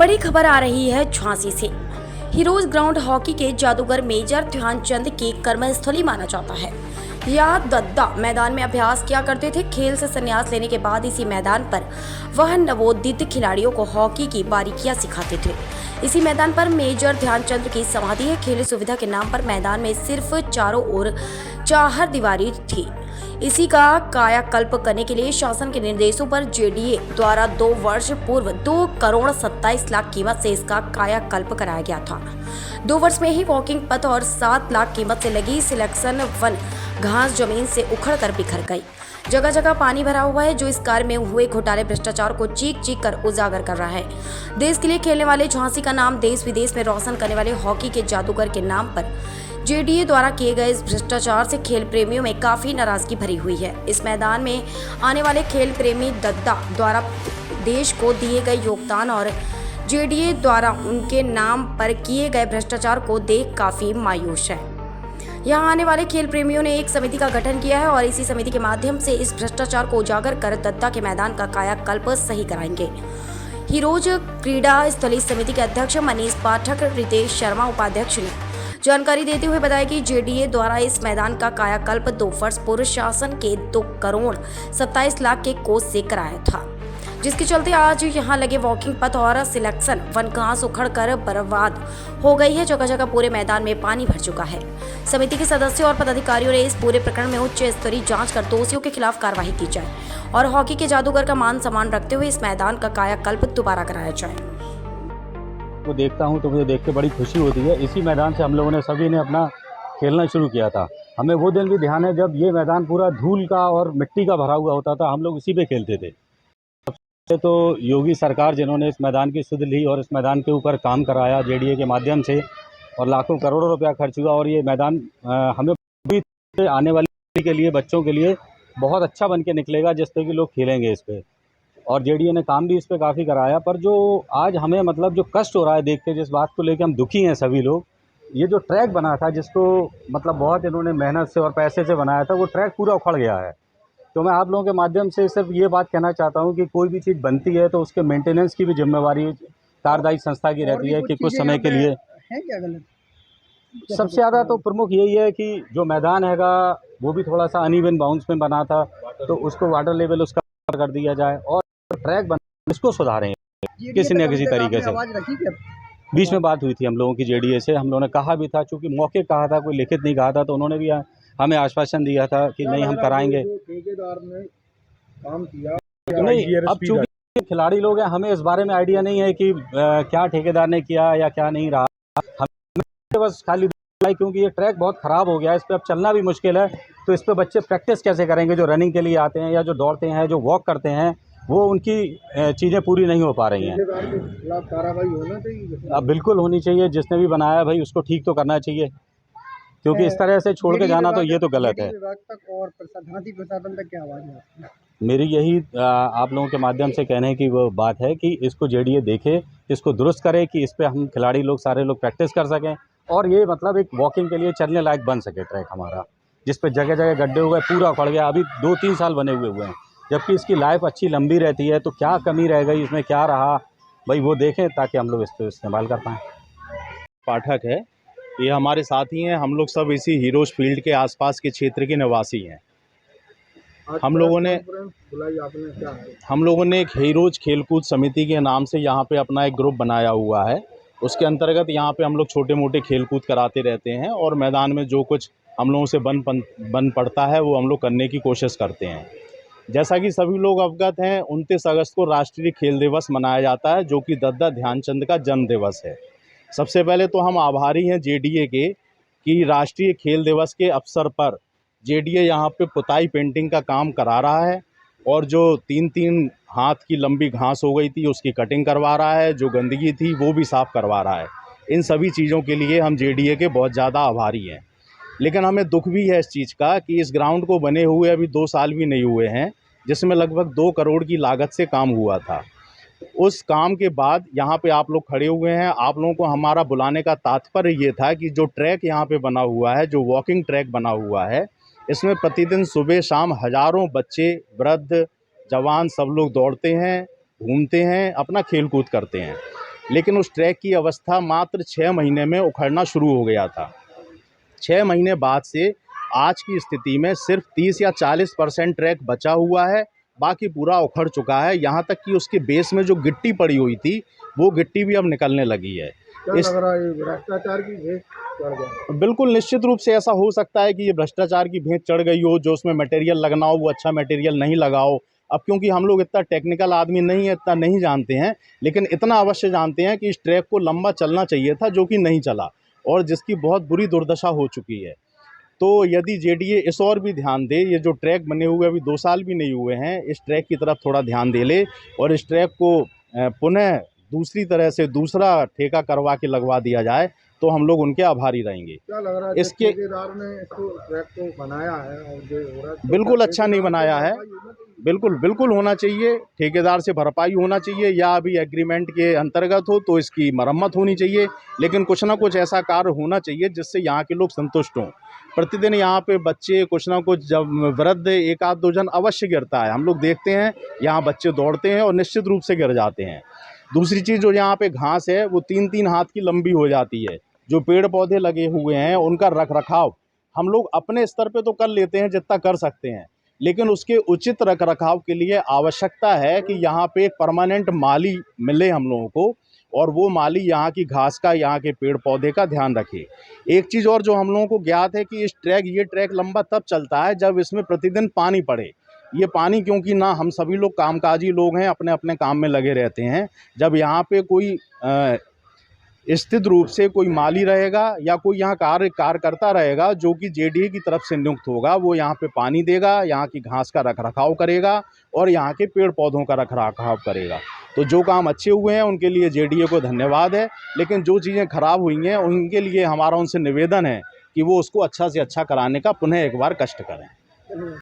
बड़ी खबर आ रही है झांसी से। हीरोज ग्राउंड हॉकी के जादूगर मेजर ध्यानचंद की कर्मस्थली माना जाता है। यह दद्दा मैदान में अभ्यास किया करते थे। खेल से संन्यास लेने के बाद इसी मैदान पर वह नवोदित खिलाड़ियों को हॉकी की बारीकियां सिखाते थे। इसी मैदान पर मेजर ध्यानचंद की समाधि है। खेल सुविधा के नाम पर मैदान में सिर्फ चारों ओर चारदीवारी थी। इसी का कायाकल्प करने के लिए शासन के निर्देशों पर जेडीए द्वारा 2 वर्ष पूर्व 2,27,00,000 कीमत से इसका कायाकल्प कराया गया था। 2 वर्ष में ही वॉकिंग पथ और 7 लाख कीमत से लगी सिलेक्शन वन घास जमीन से उखड़कर बिखर गई। जगह जगह पानी भरा हुआ है, जो इस कार्य में हुए घोटाले भ्रष्टाचार को चीख चीख कर उजागर कर रहा है। देश के लिए खेलने वाले झांसी का नाम देश विदेश में रोशन करने वाले हॉकी के जादूगर के नाम पर जेडीए द्वारा किए गए इस भ्रष्टाचार से खेल प्रेमियों में काफी नाराजगी भरी हुई है। इस मैदान में आने वाले खेल प्रेमी दद्दा द्वारा देश को दिए गए योगदान और जेडीए द्वारा उनके नाम पर किए गए भ्रष्टाचार को देख काफी मायूस है। यहाँ आने वाले खेल प्रेमियों ने एक समिति का गठन किया है और इसी समिति के माध्यम से इस भ्रष्टाचार को उजागर कर दद्दा के मैदान का कायाकल्प सही कराएंगे। हीरोज क्रीड़ा स्थली समिति के अध्यक्ष मनीष पाठक रितेश शर्मा उपाध्यक्ष ने जानकारी देते हुए बताया कि जेडीए द्वारा इस मैदान का कायाकल्प 2 वर्ष पूर्व शासन के 2,27,00,000 के कोष से कराया था, जिसके चलते आज यहाँ लगे वॉकिंग पथ और सिलेक्शन वन घास उखड़कर बर्बाद हो गई है। जगह जगह पूरे मैदान में पानी भर चुका है। समिति के सदस्यों और पदाधिकारियों ने इस पूरे प्रकरण में उच्च स्तरीय जांच कर दोषियों के खिलाफ कार्रवाई की जाए और हॉकी के जादूगर का मान सम्मान रखते हुए इस मैदान का कायाकल्प दोबारा कराया जाए। को देखता हूं तो मुझे देख के बड़ी खुशी होती है। इसी मैदान से हम लोगों ने सभी ने अपना खेलना शुरू किया था। हमें वो दिन भी ध्यान है जब ये मैदान पूरा धूल का और मिट्टी का भरा हुआ होता था, हम लोग इसी पे खेलते थे। सबसे तो योगी सरकार जिन्होंने इस मैदान की सुध ली और इस मैदान के ऊपर काम कराया जेडीए के माध्यम से और लाखों करोड़ों रुपया खर्च हुआ और ये मैदान हमें आने वाले के लिए बच्चों के लिए बहुत अच्छा बन के निकलेगा, जिससे कि लोग खेलेंगे इस पर। और जेडीए ने काम भी इस पे काफ़ी कराया। पर जो आज हमें मतलब जो कष्ट हो रहा है देख के, जिस बात को लेकर हम दुखी हैं सभी लोग, ये जो ट्रैक बना था जिसको मतलब बहुत इन्होंने मेहनत से और पैसे से बनाया था, वो ट्रैक पूरा उखड़ गया है। तो मैं आप लोगों के माध्यम से सिर्फ ये बात कहना चाहता हूँ कि कोई भी चीज़ बनती है तो उसके मेंटेनेंस की भी जिम्मेवारी कार्यदायी संस्था की रहती है कि कुछ समय के लिए है क्या गलत? सबसे ज़्यादा तो प्रमुख यही है कि जो मैदान हैगा वो भी थोड़ा सा अनइवन बाउंस में बना था, तो उसको वाटर लेवल उसका कर दिया जाए और ट्रैक बना इसको सुधारें किसी न किसी तरीके से। आवाज रखी क्या? बीच में बात हुई थी हम लोगों की जेडीए से, हम लोगों ने कहा भी था, चूँकि मौके कहा था, कोई लिखित नहीं कहा था, तो उन्होंने भी हमें आश्वासन दिया था कि नहीं हम कराएंगे। ठेकेदार ने काम किया नहीं, अब चूँकि खिलाड़ी लोग हैं, हमें इस बारे में आइडिया नहीं है कि क्या ठेकेदार ने किया या क्या नहीं रहा। हमें बस खाली क्योंकि ये ट्रैक बहुत ख़राब हो गया है, इस पर अब चलना भी मुश्किल है। तो इस पर बच्चे प्रैक्टिस कैसे करेंगे जो रनिंग के लिए आते हैं या जो दौड़ते हैं, जो वॉक करते हैं, वो उनकी चीज़ें पूरी नहीं हो पा रही हैं। कार्रवाई होना चाहिए। अब बिल्कुल होनी चाहिए। जिसने भी बनाया भाई उसको ठीक तो करना चाहिए, क्योंकि इस तरह से छोड़ के जाना तो ये तो गलत है। और प्रशासन तक क्या आवाज़ है? मेरी यही आप लोगों के माध्यम से कहने की वो बात है कि इसको जेडीए देखे, इसको दुरुस्त करे कि इस पर हम खिलाड़ी लोग सारे लोग प्रैक्टिस कर सकें और ये मतलब एक वॉकिंग के लिए चलने लायक बन सके ट्रैक हमारा, जिस पे जगह जगह गड्ढे हुए, पूरा उखड़ गया। अभी 2-3 साल बने हुए हैं, जबकि इसकी लाइफ अच्छी लंबी रहती है। तो क्या कमी रह गई इसमें, क्या रहा भाई, वो देखें ताकि हम लोग इस पर इस्तेमाल कर पाएँ। पाठक है, ये हमारे साथी हैं। हम लोग सब इसी हीरोज फील्ड के आसपास के क्षेत्र के निवासी हैं। हम लोगों ने एक हीरोज खेलकूद समिति के नाम से यहाँ पे अपना एक ग्रुप बनाया हुआ है। उसके अंतर्गत यहाँ पे हम लोग छोटे मोटे खेलकूद कराते रहते हैं और मैदान में जो कुछ हम लोगों से बन पड़ता है वो हम लोग करने की कोशिश करते हैं। जैसा कि सभी लोग अवगत हैं, 29 अगस्त को राष्ट्रीय खेल दिवस मनाया जाता है, जो कि दद्दा ध्यानचंद का जन्म दिवस है। सबसे पहले तो हम आभारी हैं जेडीए के कि राष्ट्रीय खेल दिवस के अवसर पर जेडीए यहाँ पे पुताई पेंटिंग का काम करा रहा है और जो 3-3 हाथ की लंबी घास हो गई थी उसकी कटिंग करवा रहा है, जो गंदगी थी वो भी साफ़ करवा रहा है। इन सभी चीज़ों के लिए हम जेडीए के बहुत ज़्यादा आभारी हैं। लेकिन हमें दुख भी है इस चीज़ का कि इस ग्राउंड को बने हुए अभी 2 साल भी नहीं हुए हैं, जिसमें लगभग 2 करोड़ की लागत से काम हुआ था। उस काम के बाद यहाँ पे आप लोग खड़े हुए हैं। आप लोगों को हमारा बुलाने का तात्पर्य ये था कि जो ट्रैक यहाँ पे बना हुआ है, जो वॉकिंग ट्रैक बना हुआ है, इसमें प्रतिदिन सुबह शाम हज़ारों बच्चे, वृद्ध, जवान सब लोग दौड़ते हैं, घूमते हैं, अपना खेल कूद करते हैं। लेकिन उस ट्रैक की अवस्था मात्र 6 महीने में उखड़ना शुरू हो गया था। 6 महीने बाद से आज की स्थिति में सिर्फ 30 या 40% ट्रैक बचा हुआ है, बाकी पूरा उखड़ चुका है। यहाँ तक कि उसके बेस में जो गिट्टी पड़ी हुई थी वो गिट्टी भी अब निकलने लगी है। क्या लग रहा है, ये भ्रष्टाचार की भेंट चढ़ गया? बिल्कुल निश्चित रूप से ऐसा हो सकता है कि ये भ्रष्टाचार की भेंट चढ़ गई हो, जो उसमें मटेरियल लगना हो वो अच्छा मटेरियल नहीं लगा हो। अब क्योंकि हम लोग इतना टेक्निकल आदमी नहीं है, इतना नहीं जानते हैं, लेकिन इतना अवश्य जानते हैं कि इस ट्रैक को लंबा चलना चाहिए था, जो कि नहीं चला और जिसकी बहुत बुरी दुर्दशा हो चुकी है। तो यदि जेडीए इस और भी ध्यान दे, ये जो ट्रैक बने हुए अभी 2 साल भी नहीं हुए हैं, इस ट्रैक की तरफ थोड़ा ध्यान दे ले और इस ट्रैक को पुनः दूसरी तरह से दूसरा ठेका करवा के लगवा दिया जाए, तो हम लोग उनके आभारी रहेंगे। क्या लग रहा है, इसके ठेकेदार ने इसको ट्रैक को बनाया है और जो हो रहा है बिल्कुल अच्छा नहीं बनाया है। बिल्कुल होना चाहिए, ठेकेदार से भरपाई होना चाहिए या अभी एग्रीमेंट के अंतर्गत हो तो इसकी मरम्मत होनी चाहिए, लेकिन कुछ ना कुछ ऐसा कार्य होना चाहिए जिससे यहाँ के लोग संतुष्ट हों। प्रतिदिन यहाँ पे बच्चे कुछ ना कुछ, जब वृद्ध 1-2 जन अवश्य गिरता है, हम लोग देखते हैं यहाँ बच्चे दौड़ते हैं और निश्चित रूप से गिर जाते हैं। दूसरी चीज़, जो यहाँ पे घास है वो 3-3 हाथ की लंबी हो जाती है। जो पेड़ पौधे लगे हुए हैं उनका रख रखाव हम लोग अपने स्तर पे तो कर लेते हैं जितना कर सकते हैं, लेकिन उसके उचित रख रखाव के लिए आवश्यकता है कि यहाँ पे एक परमानेंट माली मिले हम लोगों को, और वो माली यहाँ की घास का, यहाँ के पेड़ पौधे का ध्यान रखे। एक चीज़ और जो हम लोगों को ज्ञात है कि ये ट्रैक लंबा तब चलता है जब इसमें प्रतिदिन पानी पड़े। ये पानी, क्योंकि ना हम सभी लोग कामकाजी लोग हैं, अपने अपने काम में लगे रहते हैं, जब यहाँ पे कोई स्थित रूप से कोई माली रहेगा या कोई यहाँ कार्य करता रहेगा जो कि जेडीए की तरफ से नियुक्त होगा, वो यहाँ पे पानी देगा, यहाँ की घास का रखरखाव करेगा और यहाँ के पेड़ पौधों का रखरखाव करेगा। तो जो काम अच्छे हुए हैं उनके लिए जेडीए को धन्यवाद है, लेकिन जो चीज़ें खराब हुई हैं उनके लिए हमारा उनसे निवेदन है कि वो उसको अच्छा से अच्छा कराने का पुनः एक बार कष्ट करें।